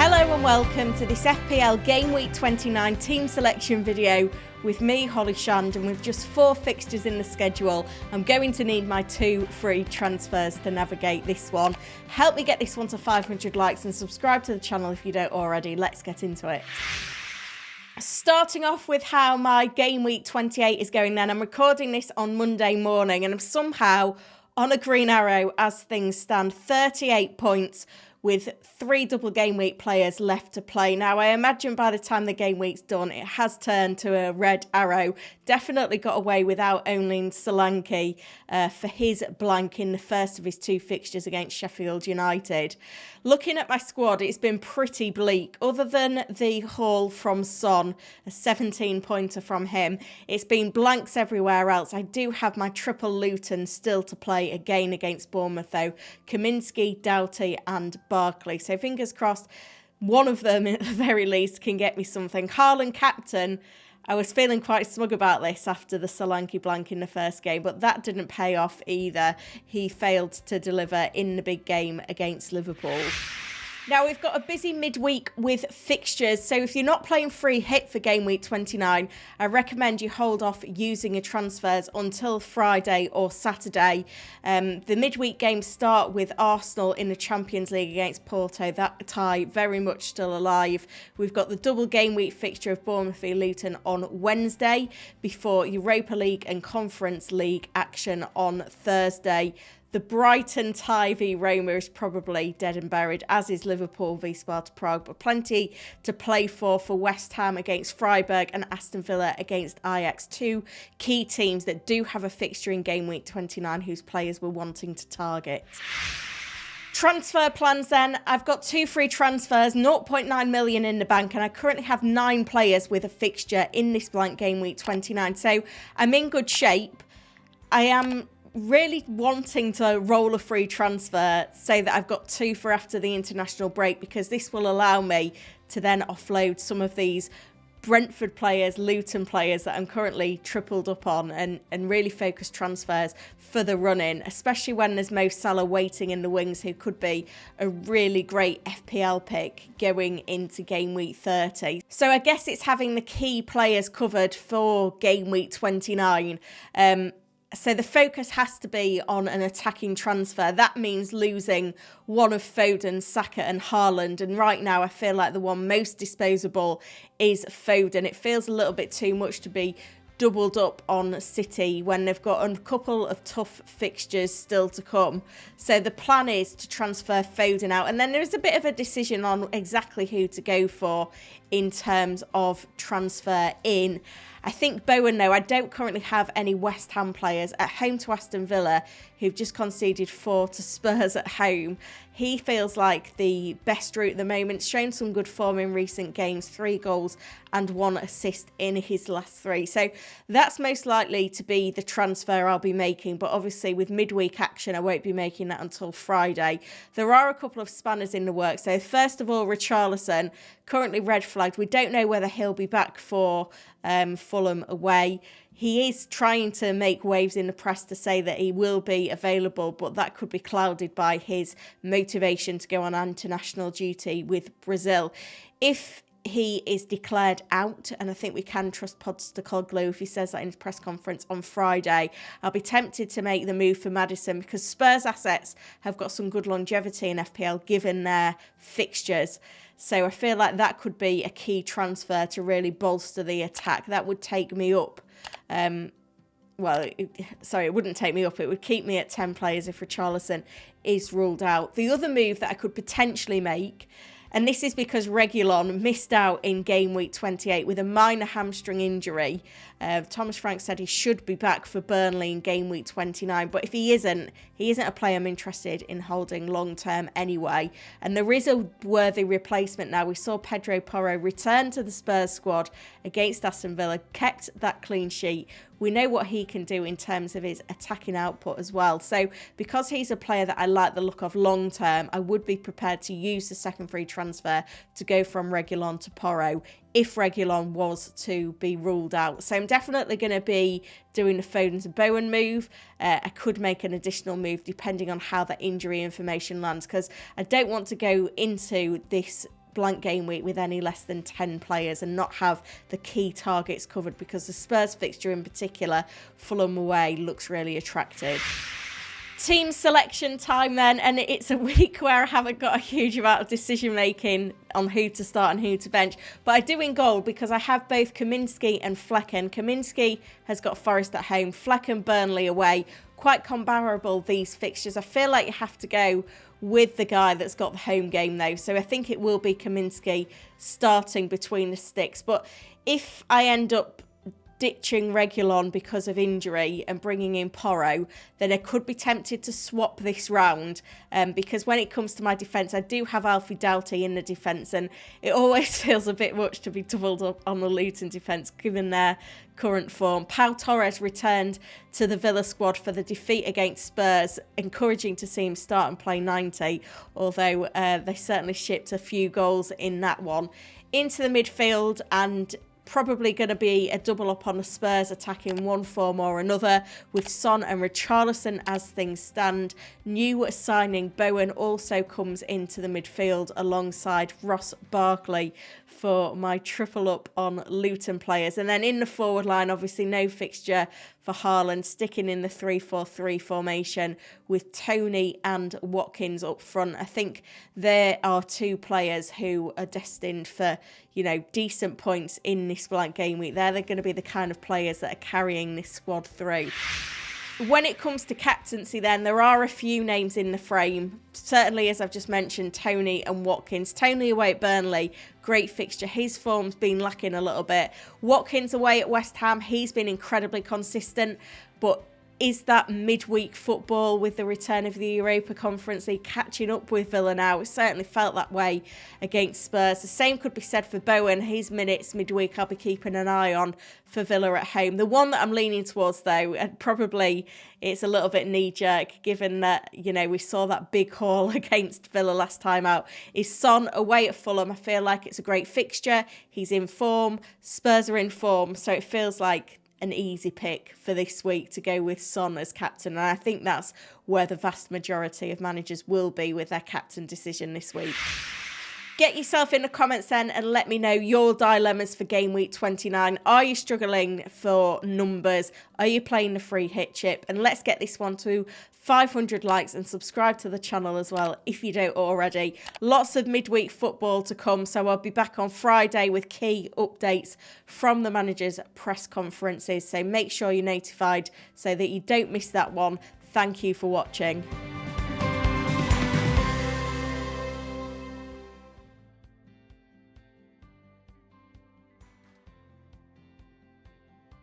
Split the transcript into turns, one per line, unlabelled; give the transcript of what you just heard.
Hello and welcome to this FPL Gameweek 29 team selection video with me, Holly Shand, and with just 4 fixtures in the schedule, I'm going to need my 2 free transfers to navigate this one. Help me get this one to 500 likes and subscribe to the channel if you don't already. Let's get into it. Starting off with how my Game Week 28 is going then. I'm recording this on Monday morning and I'm somehow on a green arrow as things stand. 38 points with 3 double game week players left to play. Now, I imagine by the time the game week's done, it has turned to a red arrow. Definitely got away without owning Solanke for his blank in the first of his 2 fixtures against Sheffield United. Looking at my squad, it's been pretty bleak. Other than the haul from Son, a 17-pointer from him, it's been blanks everywhere else. I do have my triple Luton still to play again against Bournemouth, though. Kaminsky, Doughty and Barkley. So fingers crossed, one of them at the very least can get me something. Haaland captain. I was feeling quite smug about this after the Solanke blank in the first game, but that didn't pay off either. He failed to deliver in the big game against Liverpool. Now, we've got a busy midweek with fixtures, so if you're not playing free hit for Game Week 29, I recommend you hold off using your transfers until Friday or Saturday. The midweek games start with Arsenal in the Champions League against Porto. That tie very much still alive. We've got the double Game Week fixture of Bournemouth v Luton on Wednesday before Europa League and Conference League action on Thursday. The Brighton tie v Roma is probably dead and buried, as is Liverpool v Sparta Prague, but plenty to play for West Ham against Freiburg and Aston Villa against Ajax. 2 key teams that do have a fixture in Game Week 29 whose players we're wanting to target. Transfer plans then. I've got 2 free transfers, 0.9 million in the bank, and I currently have 9 players with a fixture in this blank Game Week 29. So I'm in good shape. I am really wanting to roll a free transfer so that I've got 2 for after the international break, because this will allow me to then offload some of these Brentford players, Luton players that I'm currently tripled up on and really focus transfers for the run-in, especially when there's Mo Salah waiting in the wings, who could be a really great FPL pick going into Game Week 30. So I guess it's having the key players covered for Game Week 29. So the focus has to be on an attacking transfer. That means losing one of Foden, Saka and Haaland. And right now I feel like the one most disposable is Foden. It feels a little bit too much to be doubled up on City when they've got a couple of tough fixtures still to come. So the plan is to transfer Foden out. And then there's a bit of a decision on exactly who to go for in terms of transfer in. I think Bowen, though, I don't currently have any West Ham players at home to Aston Villa, who've just conceded 4 to Spurs at home. He feels like the best route at the moment, shown some good form in recent games, 3 goals and 1 assist in his last 3. So that's most likely to be the transfer I'll be making, but obviously with midweek action, I won't be making that until Friday. There are a couple of spanners in the works. So first of all, Richarlison, currently red flagged. We don't know whether he'll be back for Fulham away. He is trying to make waves in the press to say that he will be available, but that could be clouded by his motivation to go on international duty with Brazil. If he is declared out, and I think we can trust Postecoglou if he says that in his press conference on Friday, I'll be tempted to make the move for Maddison, because Spurs assets have got some good longevity in FPL given their fixtures. So I feel like that could be a key transfer to really bolster the attack. That would take me up. It wouldn't take me up. It would keep me at 10 players if Richarlison is ruled out. The other move that I could potentially make, and this is because Reguilon missed out in Game Week 28 with a minor hamstring injury. Thomas Frank said he should be back for Burnley in Game Week 29, but if he isn't a player I'm interested in holding long term anyway. And there is a worthy replacement now. We saw Pedro Porro return to the Spurs squad against Aston Villa, kept that clean sheet. We know what he can do in terms of his attacking output as well. So because he's a player that I like the look of long term, I would be prepared to use the second free transfer to go from Reguilon to Porro if Reguilon was to be ruled out. So I'm definitely going to be doing the Foden to Bowen move. I could make an additional move depending on how that injury information lands, because I don't want to go into this blank game week with any less than 10 players and not have the key targets covered, because the Spurs fixture in particular, Fulham away, looks really attractive. Team selection time then, and it's a week where I haven't got a huge amount of decision making on who to start and who to bench, but I do in goal because I have both Kaminski and Flecken. Kaminski has got Forest at home, Flecken Burnley away. Quite comparable, these fixtures. I feel like you have to go with the guy that's got the home game though, so I think it will be Kaminski starting between the sticks. But if I end up ditching Reguilon because of injury and bringing in Porro, then I could be tempted to swap this round, because when it comes to my defence, I do have Alfie Doughty in the defence, and it always feels a bit much to be doubled up on the Luton defence given their current form. Pau Torres returned to the Villa squad for the defeat against Spurs. Encouraging to see him start and play 90, although they certainly shipped a few goals in that one. Into the midfield, and probably going to be a double up on the Spurs attacking one form or another, with Son and Richarlison as things stand. New signing Bowen also comes into the midfield alongside Ross Barkley for my triple up on Luton players. And then in the forward line, obviously no fixture for Haaland, sticking in the 3-4-3 formation with Toney and Watkins up front. I think there are two players who are destined for, you know, decent points in this blank game week. They're going to be the kind of players that are carrying this squad through. When it comes to captaincy then, there are a few names in the frame. Certainly, as I've just mentioned, Toney and Watkins. Toney away at Burnley, great fixture. His form's been lacking a little bit. Watkins away at West Ham, he's been incredibly consistent, but is that midweek football with the return of the Europa Conference League catching up with Villa now? It certainly felt that way against Spurs. The same could be said for Bowen. His minutes midweek I'll be keeping an eye on for Villa at home. The one that I'm leaning towards though, and probably it's a little bit knee-jerk given that, you know, we saw that big haul against Villa last time out, is Son away at Fulham. I feel like it's a great fixture. He's in form. Spurs are in form. So it feels like an easy pick for this week to go with Son as captain. And I think that's where the vast majority of managers will be with their captain decision this week. Get yourself in the comments then and let me know your dilemmas for game week 29. Are you struggling for numbers? Are you playing the free hit chip? And let's get this one to 500 likes and subscribe to the channel as well if you don't already. Lots of midweek football to come, so I'll be back on Friday with key updates from the managers' press conferences. So make sure you're notified so that you don't miss that one. Thank you for watching.